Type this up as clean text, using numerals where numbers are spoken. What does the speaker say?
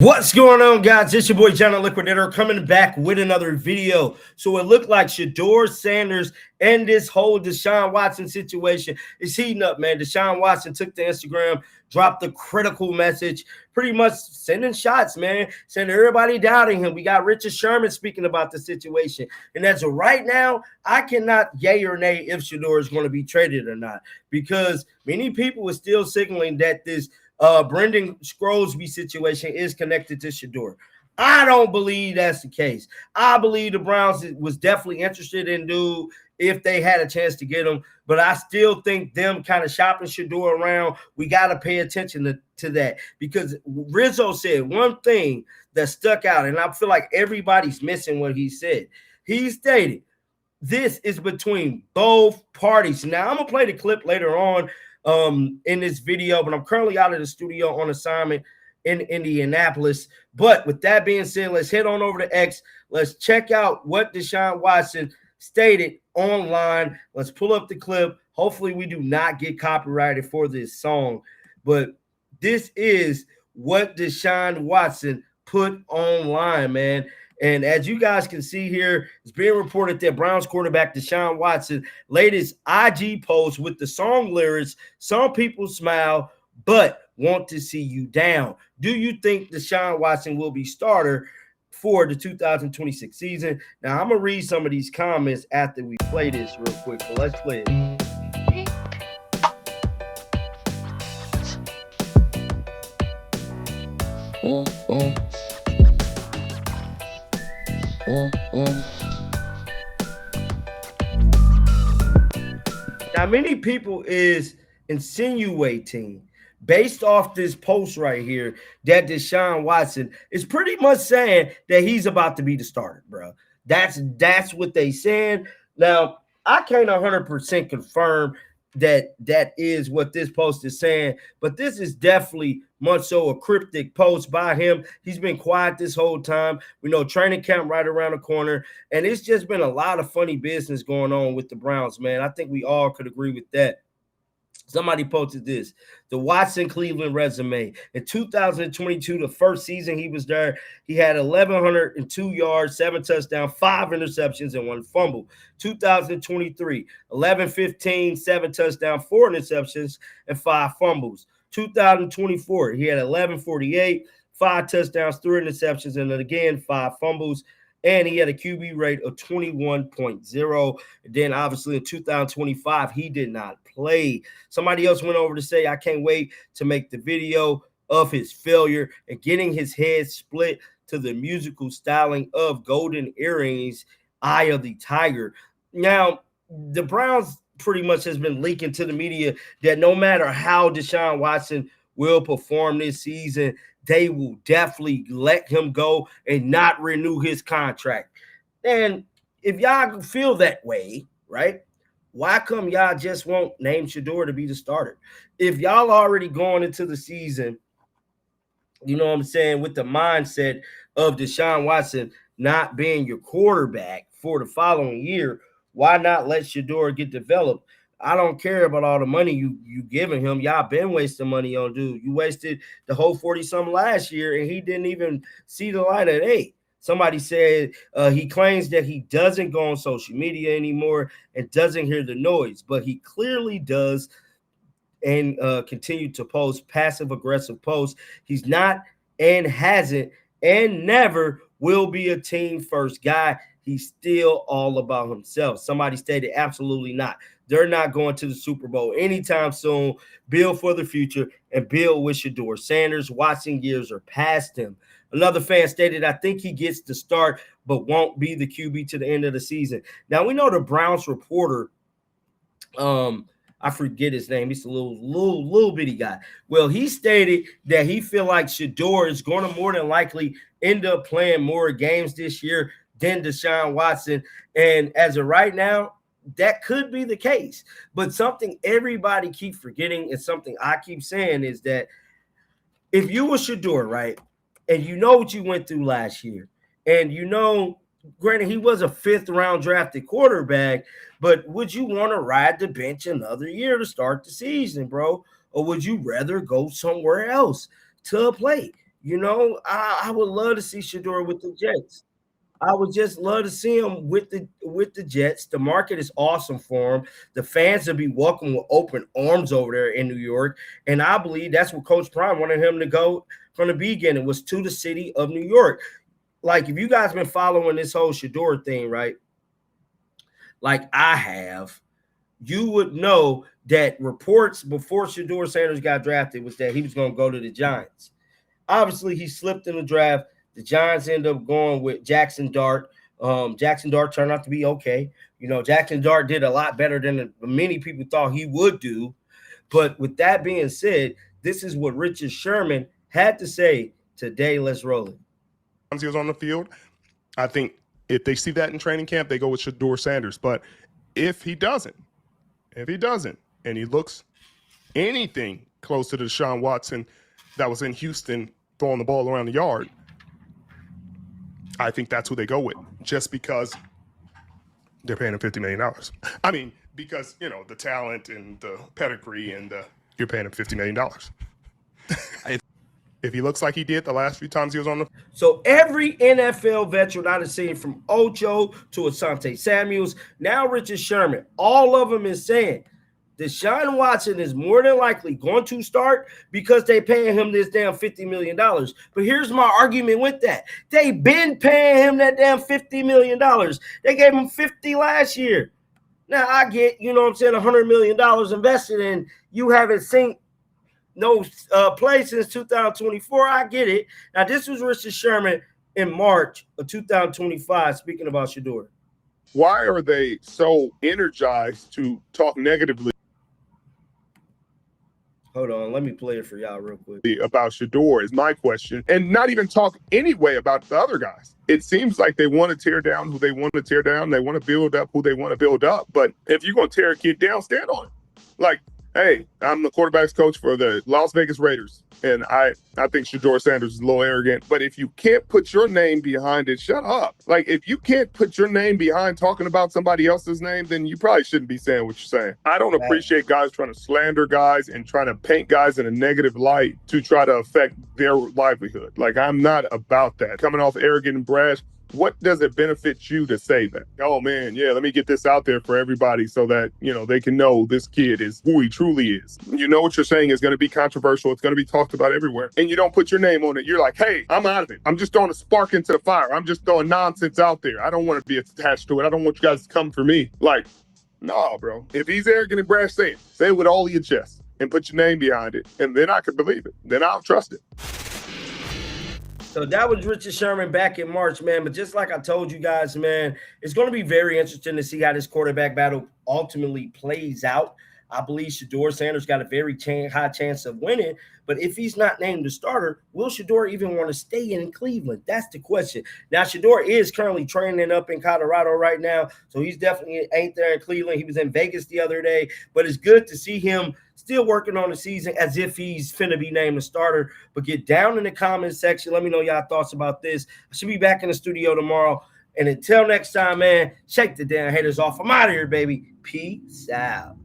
What's going on, guys? It's your boy John the Liquidator coming back with another video. So it looked like SHEDEUR, Sanders, and this whole Deshaun Watson situation is heating up, man. Deshaun Watson took to Instagram, dropped a critical message, pretty much sending shots, man, sending everybody doubting him. We got Sherman speaking about the situation. And as of right now, I cannot yay or nay if SHEDEUR is going to be traded or not, because many people are still signaling that this Brendan Scrosby situation is connected to SHEDEUR. I don't believe that's the case. I believe the Browns was definitely interested in dude if they had a chance to get him, but I still think them kind of shopping SHEDEUR around, we got to pay attention to that, because Rizzo said one thing that stuck out, and I feel like everybody's missing what he said. He stated, this is between both parties. Now, I'm going to play the clip later on in this video, but I'm currently out of the studio on assignment in Indianapolis. But with that being said, let's head on over to X. Let's check out what Deshaun Watson stated online. Let's pull up the clip. Hopefully we do not get copyrighted for this song, but this is what Deshaun Watson put online, man. And as you guys can see here, it's being reported that Browns quarterback Deshaun Watson latest IG post with the song lyrics, "Some people smile, but want to see you down." Do you think Deshaun Watson will be starter for the 2026 season? Now, I'm going to read some of these comments after we play this real quick. So let's play it. Now, many people is insinuating, based off this post right here, that Deshaun Watson is pretty much saying that he's about to be the starter, bro. That's what they said. Now, I can't 100% confirm that is what this post is saying, but this is definitely much so a cryptic post by him. He's been quiet this whole time. We know training camp right around the corner, and it's just been a lot of funny business going on with the Browns, man. I think we all could agree with that. Somebody posted this, the Watson Cleveland resume. In 2022, the first season he was there, he had 1,102 yards, 7 touchdowns, 5 interceptions, and 1 fumble. 2023, 11-15, 7 touchdowns, 4 interceptions, and 5 fumbles. 2024, he had 11-48, 5 touchdowns, 3 interceptions, and then again 5 fumbles. And he had a QB rate of 21.0. Then, obviously, in 2025, he did not play. Somebody else went over to say, I can't wait to make the video of his failure and getting his head split to the musical styling of Golden Earrings, Eye of the Tiger. Now, the Browns pretty much has been leaking to the media that no matter how Deshaun Watson will perform this season, they will definitely let him go and not renew his contract. And if y'all feel that way, right, why come y'all just won't name SHEDEUR to be the starter? If y'all already going into the season, you know what I'm saying, with the mindset of Deshaun Watson not being your quarterback for the following year, why not let SHEDEUR get developed? I don't care about all the money you giving him. Y'all been wasting money on dude. You wasted the whole 40-something last year, and he didn't even see the light of day. Somebody said he claims that he doesn't go on social media anymore and doesn't hear the noise, but he clearly does and continue to post passive-aggressive posts. He's not and hasn't and never will be a team-first guy. He's still all about himself. Somebody stated, absolutely not. They're not going to the Super Bowl anytime soon. Build for the future and build with SHEDEUR. Sanders, Watson years are past him. Another fan stated, I think he gets the start, but won't be the QB to the end of the season. Now, we know the Browns reporter, I forget his name. He's a little bitty guy. Well, he stated that he feel like SHEDEUR is going to more than likely end up playing more games this year than Deshaun Watson. And as of right now, that could be the case. But something everybody keep forgetting and something I keep saying is that if you were SHEDEUR, right, and you know what you went through last year, and you know, granted, he was a 5th-round drafted quarterback, but would you want to ride the bench another year to start the season, bro? Or would you rather go somewhere else to play? You know, I would love to see SHEDEUR with the Jets. I would just love to see him with the Jets. The market is awesome for him. The fans will be welcome with open arms over there in New York. And I believe that's what Coach Prime wanted him to go from the beginning, was to the city of New York. Like, if you guys been following this whole SHEDEUR thing, right? Like I have, you would know that reports before SHEDEUR Sanders got drafted was that he was going to go to the Giants. Obviously, he slipped in the draft. The Giants ended up going with Jackson Dart. Jackson Dart turned out to be okay. You know, Jackson Dart did a lot better than many people thought he would do. But with that being said, this is what Richard Sherman had to say today. Let's roll it. He was on the field. I think if they see that in training camp, they go with SHEDEUR Sanders. But if he doesn't, and he looks anything close to the Deshaun Watson that was in Houston throwing the ball around the yard, I think that's who they go with, just because they're paying him $50 million. I mean, because, you know, the talent and the pedigree and you're paying him $50 million. If he looks like he did the last few times he was on the... So every NFL veteran I've seen, from Ocho to Asante Samuels, now Richard Sherman, all of them is saying Deshaun Watson is more than likely going to start because they paying him this damn $50 million. But here's my argument with that. They been paying him that damn $50 million. They gave him $50 last year. Now, I get, you know what I'm saying, $100 million invested in, you haven't seen no play since 2024. I get it. Now, this was Richard Sherman in March of 2025, speaking about SHEDEUR. Why are they so energized to talk negatively? Hold on, let me play it for y'all real quick. About SHEDEUR is my question, and not even talk anyway about the other guys. It seems like they want to tear down who they want to tear down. They want to build up who they want to build up. But if you're going to tear a kid down, stand on it. Like, hey, I'm the quarterback's coach for the Las Vegas Raiders, and I think SHEDEUR Sanders is a little arrogant. But if you can't put your name behind it, shut up. Like, if you can't put your name behind talking about somebody else's name, then you probably shouldn't be saying what you're saying. I don't appreciate guys trying to slander guys and trying to paint guys in a negative light to try to affect their livelihood. Like, I'm not about that. Coming off arrogant and brash, what does it benefit you to say that? Oh, man, yeah, let me get this out there for everybody so that, you know, they can know this kid is who he truly is. You know what you're saying is going to be controversial. It's going to be talked about everywhere. And you don't put your name on it. You're like, hey, I'm out of it. I'm just throwing a spark into the fire. I'm just throwing nonsense out there. I don't want to be attached to it. I don't want you guys to come for me. Like, no, bro. If he's arrogant and brash, say it with all your chest and put your name behind it. And then I can believe it. Then I'll trust it. So that was Richard Sherman back in March, man. But just like I told you guys, man, it's going to be very interesting to see how this quarterback battle ultimately plays out. I believe SHEDEUR Sanders got a very high chance of winning. But if he's not named the starter, will SHEDEUR even want to stay in Cleveland? That's the question. Now, SHEDEUR is currently training up in Colorado right now, so he's definitely ain't there in Cleveland. He was in Vegas the other day. But it's good to see him still working on the season as if he's finna be named a starter. But get down in the comments section. Let me know y'all thoughts about this. I should be back in the studio tomorrow. And until next time, man, shake the damn haters off. I'm out of here, baby. Peace out.